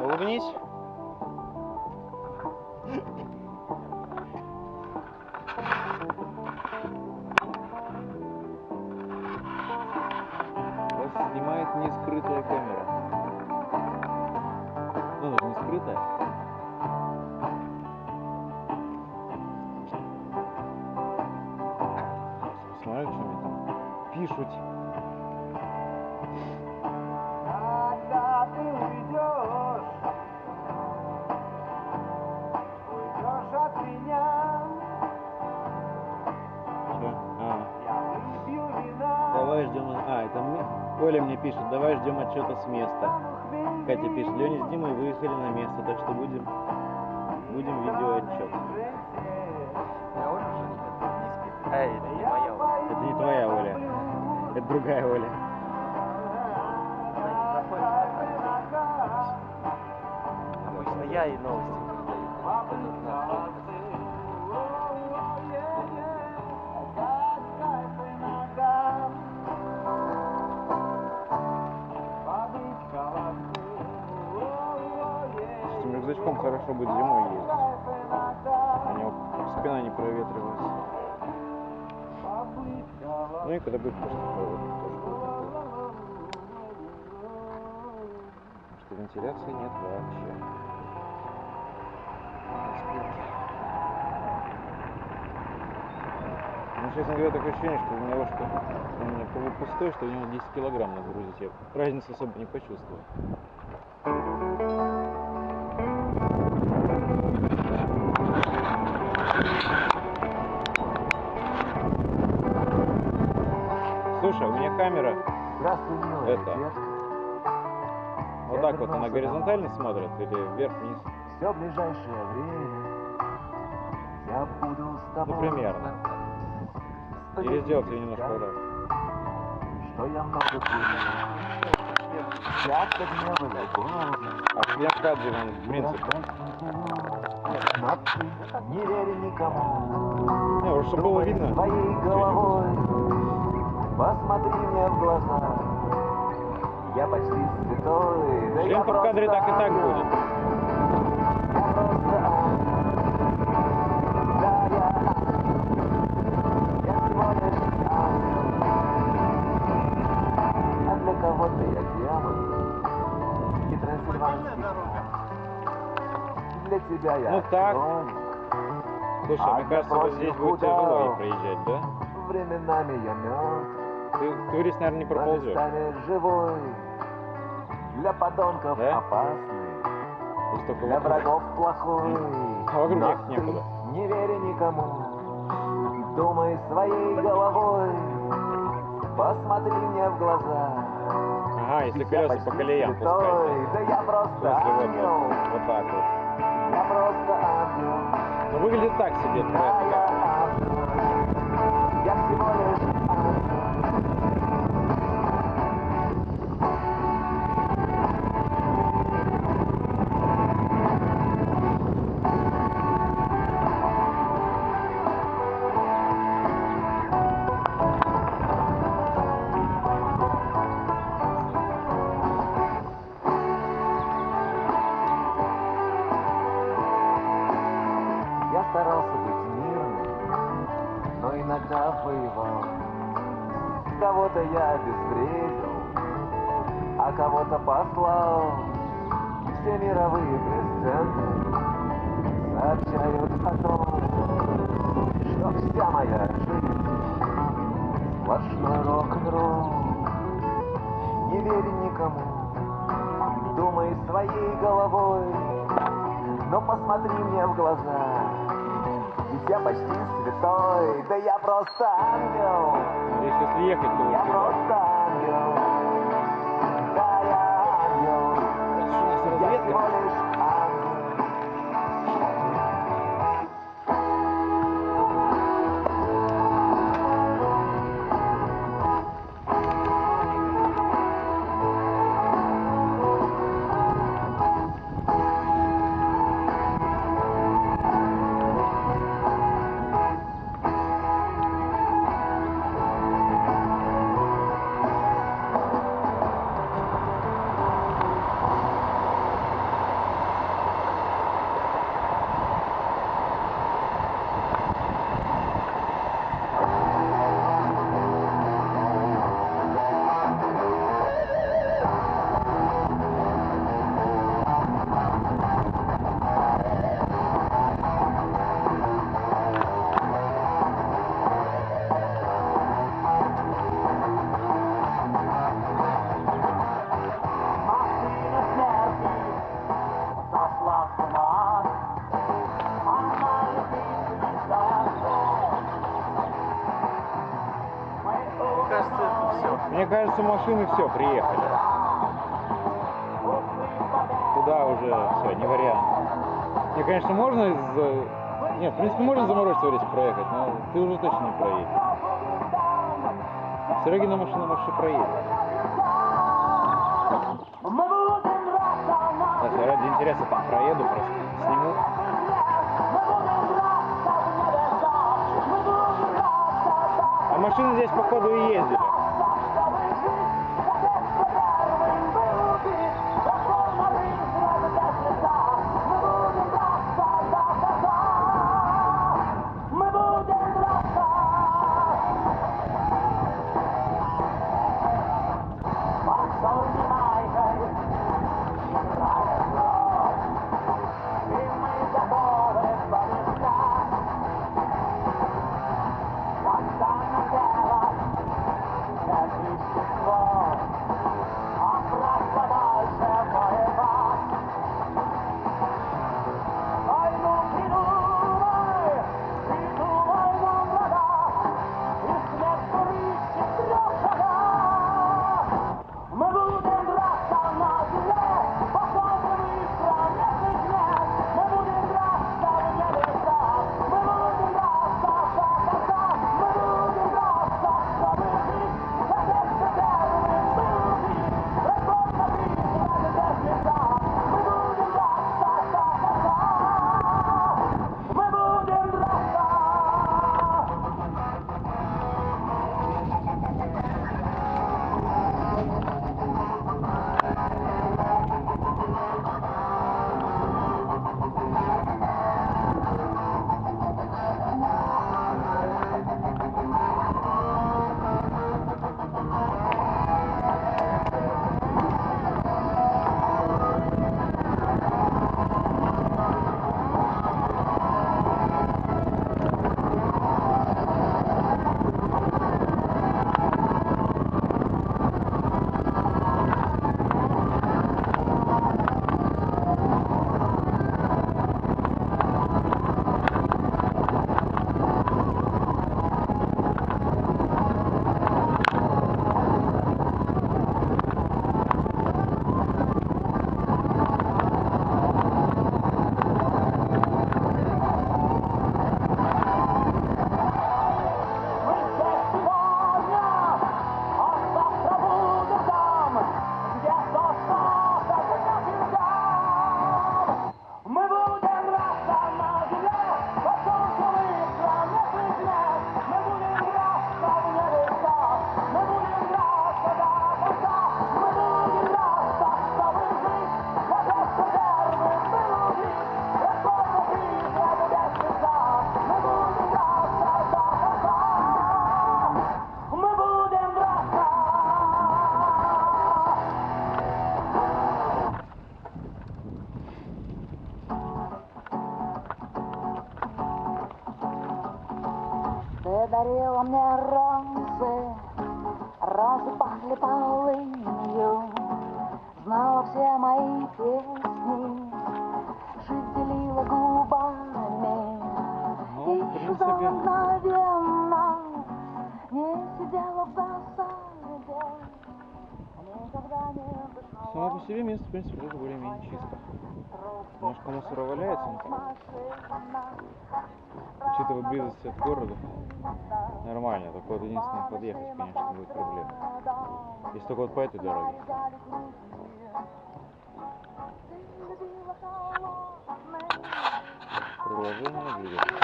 Улыбнись. Вас снимает не скрытая камера. Ну, она же не скрытая. Смотри, что мне там пишут. Когда ты уйдешь от меня, Че? я выпью вина. Давай ждем. Это мы. Оля мне пишет, давай ждем отчета с места. Катя пишет, Леня с Димой выехали на место, так что будем видеоотчет. Я Оля уже не спит. Это не моя Оля. Это не твоя Оля, это другая Оля. Она не заходит на камеру. Обычно я ей новости передаю. С этим рюкзачком хорошо будет зимой ездить. У него спина не проветривается. Ну и когда будет просто холодно, тоже будет неплохо. Потому что вентиляции нет вообще. Ну, честно говоря, такое ощущение, что у него пустой, что у него 10 килограмм нагрузить. Я разницы особо не почувствую. Слушай, у меня камера Здравствуй, милая это детка. вот так вот, она горизонтально смотрит или вверх-вниз? Все ближайшее время я буду с тобой. Ну, примерно. Или сделать ее немножко вот так. Что я много курю. Часто гневы любовь. А взгляд в кадре, он, в принципе. Но ты не верь никому. Не, уже чтобы было видно. Твоей головой посмотри мне в глаза. Я почти святой. Да я Член в кадре так и так ангел. будет. Я просто ангел. Да, я ангел. Я всего лишь ангел. А для кого-то я демон. И трансильванский для тебя я Ну так. слон. Слушай, А мне кажется, вот здесь будет куда? тяжело ей проезжать, да? Временами я мертв. Ты здесь, наверное, не Но ты проползешь. станешь живой. Для подонков Да? опасный. Здесь только Для вокруг. врагов плохой. А вокруг Но ехать ты некуда. не верь никому. Думай своей головой. Посмотри мне в глаза. Ага, если Я колеса почти по колеям святой. пускать, Да я в просто смысле, ангел. вот так вот. Я просто ангел. Ну, выглядит так себе, Да, твоя я такая. ангел. Я всего лишь ангел. Я старался быть мирным, но иногда воевал. Кого-то я обезвредил, а кого-то послал. Все мировые пресс-центры сообщают о том, что вся моя жизнь сплошной рок-н-ролл. Не верь никому, думай своей головой, но посмотри мне в глаза. Ведь я почти святой, да я просто ангел. Здесь, если ехать, то Я вот туда. просто ангел. Да, я ангел. Это что, у нас Я всего разведка? лишь ангел. кажется, машины все, приехали. Туда уже все, не вариант. Не, конечно, можно Нет, в принципе, можно заморочиться в проехать, но ты уже точно не проедешь. Серегина машина, может, и проедет. Сейчас я ради интереса там проеду, просто сниму. А машины здесь, походу, и ездили. Ты дарила мне розы, розы пахли полынью, знала все мои песни, шевелила губами Ну, в и принципе, ждала мгновенно, не сидела в засаде, никогда не дышала. само по себе место, в принципе, тоже более-менее чисто. Немножко мусора валяется, но так. Учитывая близость от города, нормально. Только вот единственное, подъехать, конечно, будет проблема. Если только вот по этой дороге. Продолжение двигателя.